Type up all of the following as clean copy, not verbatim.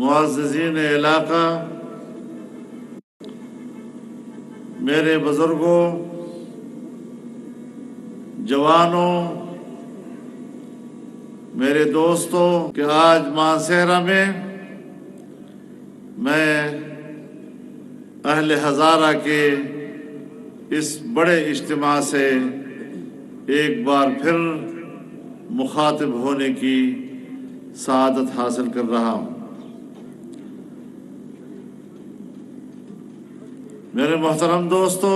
معززین علاقہ، میرے بزرگوں، جوانوں، میرے دوستوں، کہ آج ماسہرہ میں میں اہل ہزارہ کے اس بڑے اجتماع سے ایک بار پھر مخاطب ہونے کی سعادت حاصل کر رہا ہوں۔ میرے محترم دوستو،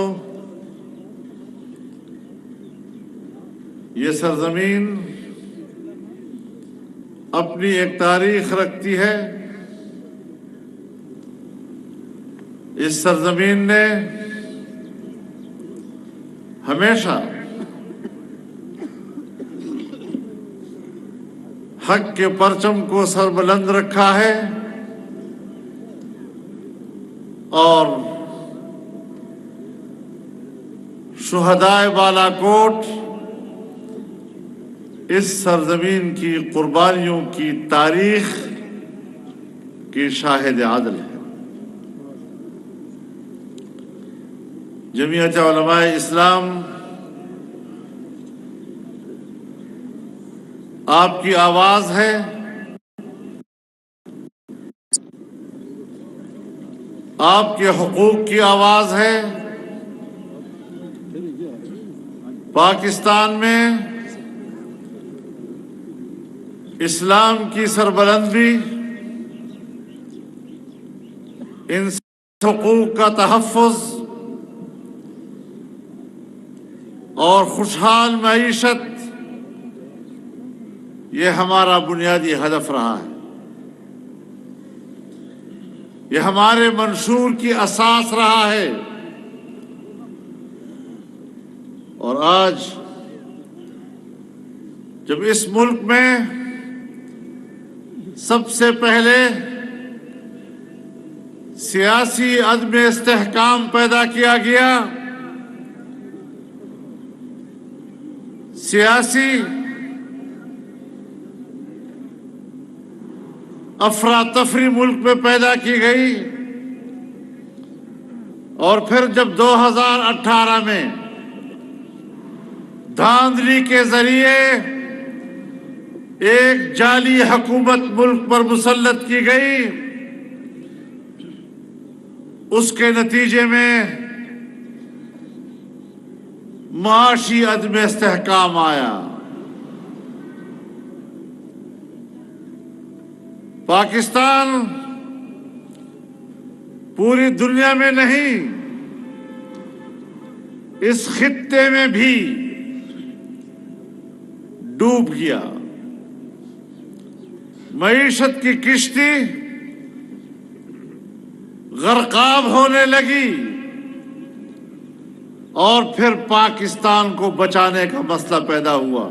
یہ سرزمین اپنی ایک تاریخ رکھتی ہے۔ اس سرزمین نے ہمیشہ حق کے پرچم کو سربلند رکھا ہے اور شہدائے بالا کوٹ اس سرزمین کی قربانیوں کی تاریخ کی شاہد عدل ہے۔ جمعیت علماء اسلام آپ کی آواز ہے، آپ کے حقوق کی آواز ہے۔ پاکستان میں اسلام کی سربلندی، انسانی حقوق کا تحفظ اور خوشحال معیشت، یہ ہمارا بنیادی ہدف رہا ہے۔ یہ ہمارے منشور کی اساس رہا ہے۔ اور آج جب اس ملک میں سب سے پہلے سیاسی عدم استحکام پیدا کیا گیا، سیاسی افراتفری ملک میں پیدا کی گئی، اور پھر جب 2018 میں دھاندلی کے ذریعے ایک جعلی حکومت ملک پر مسلط کی گئی، اس کے نتیجے میں معاشی عدم استحکام آیا۔ پاکستان پوری دنیا میں نہیں، اس خطے میں بھی ڈوب گیا۔ معیشت کی کشتی غرقاب ہونے لگی، اور پھر پاکستان کو بچانے کا مسئلہ پیدا ہوا۔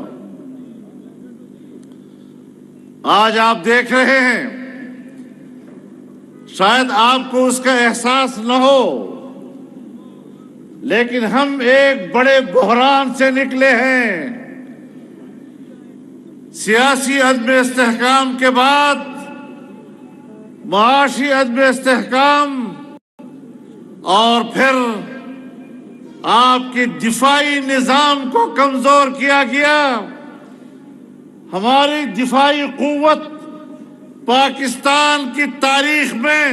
آج آپ دیکھ رہے ہیں، شاید آپ کو اس کا احساس نہ ہو، لیکن ہم ایک بڑے بحران سے نکلے ہیں۔ سیاسی عدم استحکام کے بعد معاشی عدم استحکام، اور پھر آپ کی دفاعی نظام کو کمزور کیا گیا۔ ہماری دفاعی قوت پاکستان کی تاریخ میں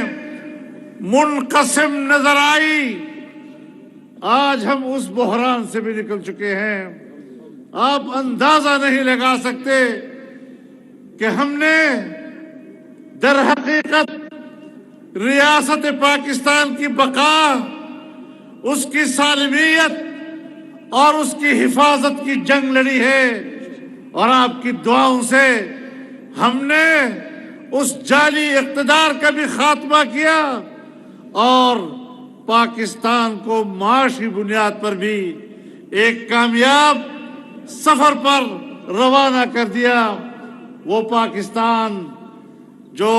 منقسم نظر آئی۔ آج ہم اس بحران سے بھی نکل چکے ہیں۔ آپ اندازہ نہیں لگا سکتے کہ ہم نے در حقیقت ریاست پاکستان کی بقا، اس کی سالمیت اور اس کی حفاظت کی جنگ لڑی ہے، اور آپ کی دعاؤں سے ہم نے اس جعلی اقتدار کا بھی خاتمہ کیا، اور پاکستان کو معاشی بنیاد پر بھی ایک کامیاب سفر پر روانہ کر دیا۔ وہ پاکستان جو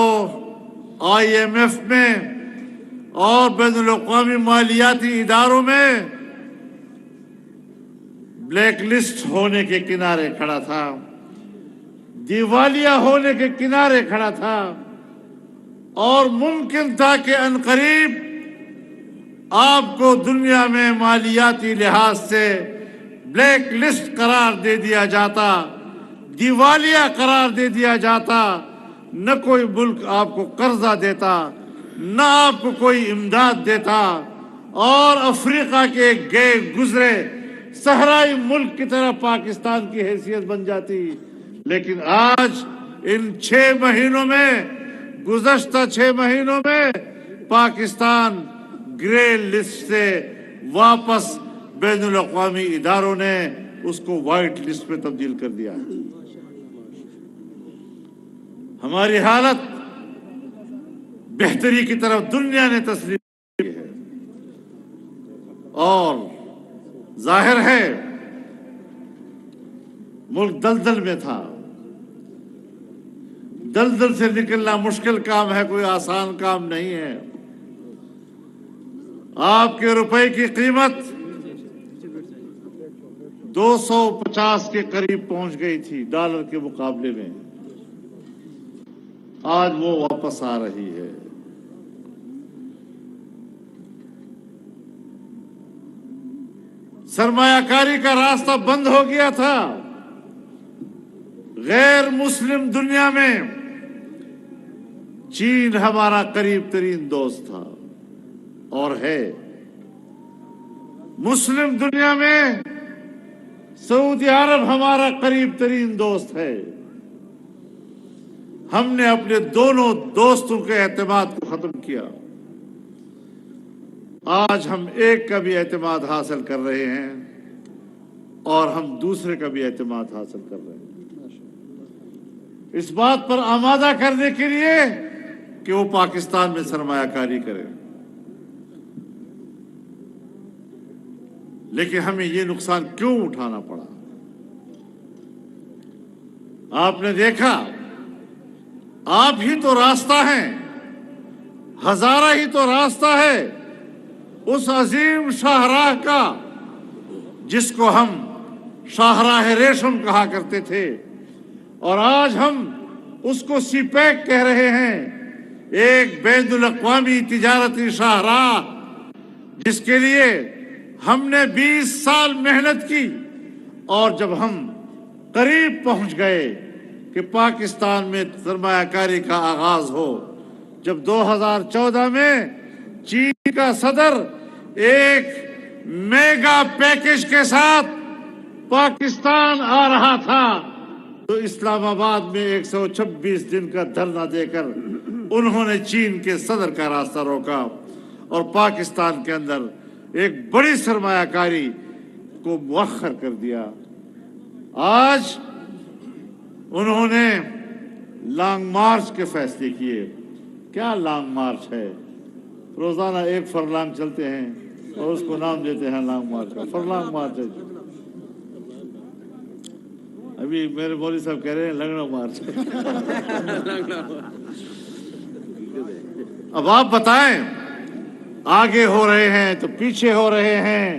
IMF میں اور بین الاقوامی مالیاتی اداروں میں بلیک لسٹ ہونے کے کنارے کھڑا تھا، دیوالیہ ہونے کے کنارے کھڑا تھا، اور ممکن تھا کہ عنقریب آپ کو دنیا میں مالیاتی لحاظ سے بلیک لسٹ قرار دے دیا جاتا، دیوالیہ قرار دے دیا جاتا، نہ کوئی ملک آپ کو قرضہ دیتا، نہ آپ کو کوئی امداد دیتا، اور افریقہ کے گئے گزرے صحرائی ملک کی طرح پاکستان کی حیثیت بن جاتی۔ لیکن آج ان 6 مہینوں میں، گزشتہ 6 مہینوں میں، پاکستان گرے لسٹ سے واپس بین الاقوامی اداروں نے اس کو وائٹ لسٹ میں تبدیل کر دیا۔ ہماری حالت بہتری کی طرف دنیا نے تسلیم کی ہے، اور ظاہر ہے ملک دلدل میں تھا۔ دلدل سے نکلنا مشکل کام ہے، کوئی آسان کام نہیں ہے۔ آپ کے روپے کی قیمت 250 کے قریب پہنچ گئی تھی ڈالر کے مقابلے میں، آج وہ واپس آ رہی ہے۔ سرمایہ کاری کا راستہ بند ہو گیا تھا۔ غیر مسلم دنیا میں چین ہمارا قریب ترین دوست تھا اور ہے۔ مسلم دنیا میں سعودی عرب ہمارا قریب ترین دوست ہے۔ ہم نے اپنے دونوں دوستوں کے اعتماد کو ختم کیا۔ آج ہم ایک کا بھی اعتماد حاصل کر رہے ہیں اور ہم دوسرے کا بھی اعتماد حاصل کر رہے ہیں، اس بات پر آمادہ کرنے کے لیے کہ وہ پاکستان میں سرمایہ کاری کرے۔ لیکن ہمیں یہ نقصان کیوں اٹھانا پڑا؟ آپ نے دیکھا، آپ ہی تو راستہ ہیں، ہزارہ ہی تو راستہ ہے اس عظیم شاہراہ کا، جس کو ہم شاہراہ ریشم کہا کرتے تھے، اور آج ہم اس کو سی پیک کہہ رہے ہیں، ایک بین الاقوامی تجارتی شاہراہ جس کے لیے ہم نے 20 سال محنت کی، اور جب ہم قریب پہنچ گئے کہ پاکستان میں سرمایہ کاری کا آغاز ہو، جب 2014 میں چین کا صدر ایک میگا پیکج کے ساتھ پاکستان آ رہا تھا، تو اسلام آباد میں 126 دن کا دھرنا دے کر انہوں نے چین کے صدر کا راستہ روکا اور پاکستان کے اندر ایک بڑی سرمایہ کاری کو مؤخر کر دیا۔ آج انہوں نے لانگ مارچ کے فیصلے کیے۔ کیا لانگ مارچ ہے؟ روزانہ 1 فرلانگ چلتے ہیں اور اس کو نام دیتے ہیں لانگ مارچ کا۔ فرلانگ مارچ ہے، ابھی میرے مولوی صاحب کہہ رہے ہیں لنگڑا مارچ۔ اب آپ بتائیں، آگے ہو رہے ہیں تو پیچھے ہو رہے ہیں،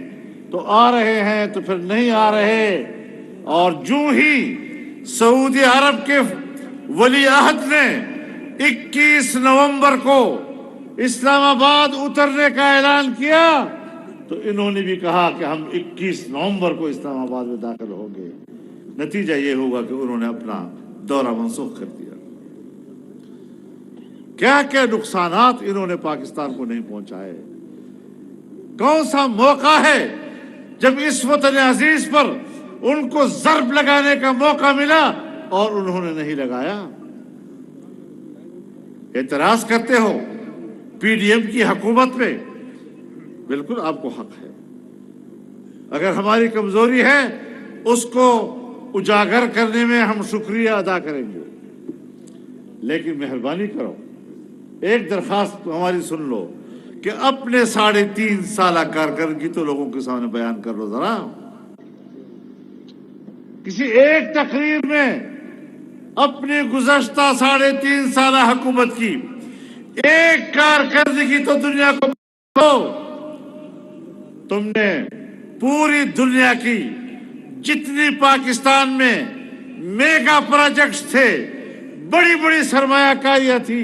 تو آ رہے ہیں تو پھر نہیں آ رہے، اور جو ہی سعودی عرب کے ولی عہد نے 21 نومبر کو اسلام آباد اترنے کا اعلان کیا، تو انہوں نے بھی کہا کہ ہم 21 نومبر کو اسلام آباد میں داخل ہوں گے۔ نتیجہ یہ ہوگا کہ انہوں نے اپنا دورہ منسوخ کر دیا۔ کیا کیا نقصانات انہوں نے پاکستان کو نہیں پہنچائے؟ کون سا موقع ہے جب اس وطن عزیز پر ان کو ضرب لگانے کا موقع ملا اور انہوں نے نہیں لگایا؟ اعتراض کرتے ہو پی ڈی ایم کی حکومت پہ، بالکل آپ کو حق ہے۔ اگر ہماری کمزوری ہے اس کو اجاگر کرنے میں ہم شکریہ ادا کریں گے، لیکن مہربانی کرو ایک درخواست ہماری سن لو کہ اپنے 3.5 سالہ کارکردگی تو لوگوں کے سامنے بیان کر لو ذرا۔ کسی ایک تقریر میں اپنی گزشتہ 3.5 سالہ حکومت کی ایک کارکردگی تو دنیا کو دو۔ تم نے پوری دنیا کی جتنی پاکستان میں میگا پروجیکٹس تھے، بڑی بڑی سرمایہ کاریاں تھی،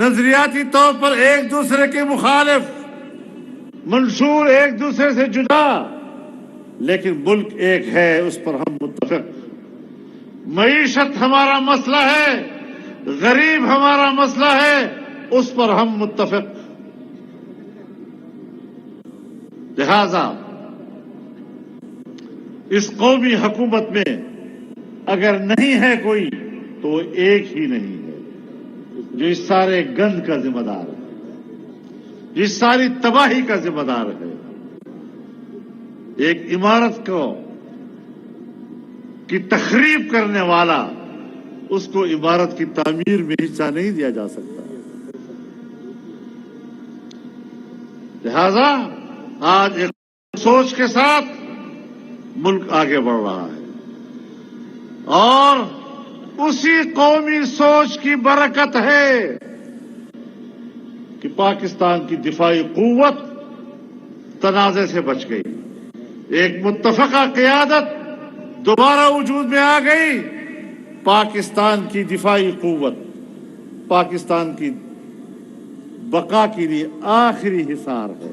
نظریاتی طور پر ایک دوسرے کے مخالف، منشور ایک دوسرے سے جدا، لیکن ملک ایک ہے، اس پر ہم متفق۔ معیشت ہمارا مسئلہ ہے، غریب ہمارا مسئلہ ہے، اس پر ہم متفق۔ لہذا اس قومی حکومت میں اگر نہیں ہے کوئی تو وہ ایک ہی نہیں ہے جو اس سارے گند کا ذمہ دار ہے، اس ساری تباہی کا ذمہ دار ہے۔ ایک عمارت کی تخریب کرنے والا، اس کو عمارت کی تعمیر میں حصہ نہیں دیا جا سکتا۔ لہذا آج ایک سوچ کے ساتھ ملک آگے بڑھ رہا ہے، اور اسی قومی سوچ کی برکت ہے کہ پاکستان کی دفاعی قوت تنازع سے بچ گئی، ایک متفقہ قیادت دوبارہ وجود میں آ گئی۔ پاکستان کی دفاعی قوت پاکستان کی بقا کے لیے آخری حصار ہے۔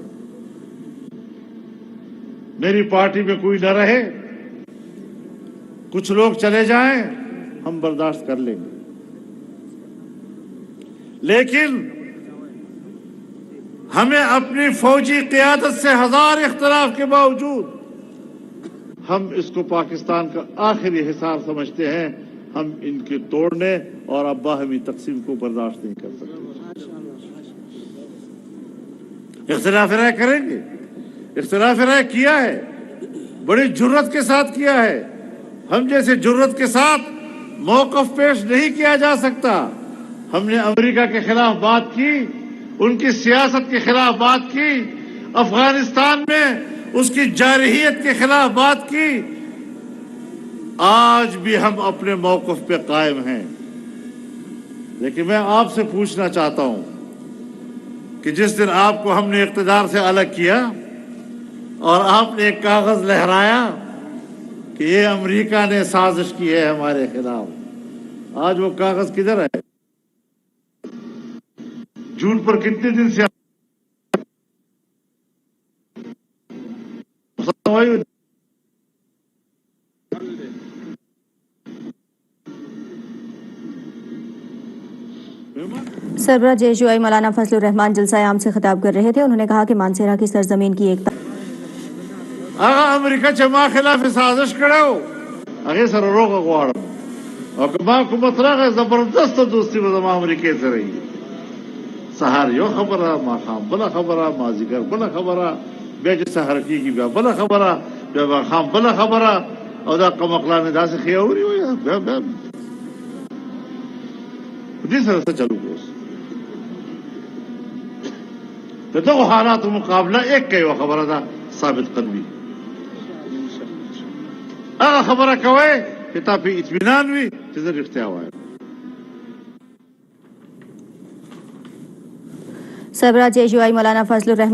میری پارٹی میں کوئی نہ رہے، کچھ لوگ چلے جائیں، ہم برداشت کر لیں گے، لیکن ہمیں اپنی فوجی قیادت سے ہزار اختلاف کے باوجود ہم اس کو پاکستان کا آخری حصار سمجھتے ہیں۔ ہم ان کے توڑنے اور اب باہمی تقسیم کو برداشت نہیں کر سکتے۔ اختلاف رائے کریں گے، اختلاف رائے کیا ہے، بڑی جرت کے ساتھ کیا ہے۔ ہم جیسے جرت کے ساتھ موقف پیش نہیں کیا جا سکتا۔ ہم نے امریکہ کے خلاف بات کی، ان کی سیاست کے خلاف بات کی، افغانستان میں اس کی جارحیت کے خلاف بات کی۔ آج بھی ہم اپنے موقف پہ قائم ہیں، لیکن میں آپ سے پوچھنا چاہتا ہوں کہ جس دن آپ کو ہم نے اقتدار سے الگ کیا اور آپ نے ایک کاغذ لہرایا کہ یہ امریکہ نے سازش کی ہے ہمارے خلاف، آج وہ کاغذ کدھر ہے؟ جھوٹ پر کتنے دن سے سربراہ JSUI مولانا فضل الرحمان جلسہ عام سے خطاب کر رہے تھے۔ انہوں نے کہا کہ مانسہرہ کی سرزمین کی ایک امریکہ چما خلاف سازش کرو اگے سر روغ غواړم او که ما حکومت راغی زبردست دوستی به زما امریکې سره وي، سهار یو خبره، ماښام بله خبره، مازدیګر بله خبره، بیا چې سهار کېږي بیا بله خبره، بیا ماښام بله خبره، او دا قمقلانې داسې ښې اوري وي بیا په دې سره څه چلو اوس د دغو حالاتو مقابله ایک یوه خبره ده، ثابت قدمي. هغه خبره کوئ چې تا په اطمینان وي چې زه رښتیا وایم. سربراہ JSUI مولانا فضل الرحمان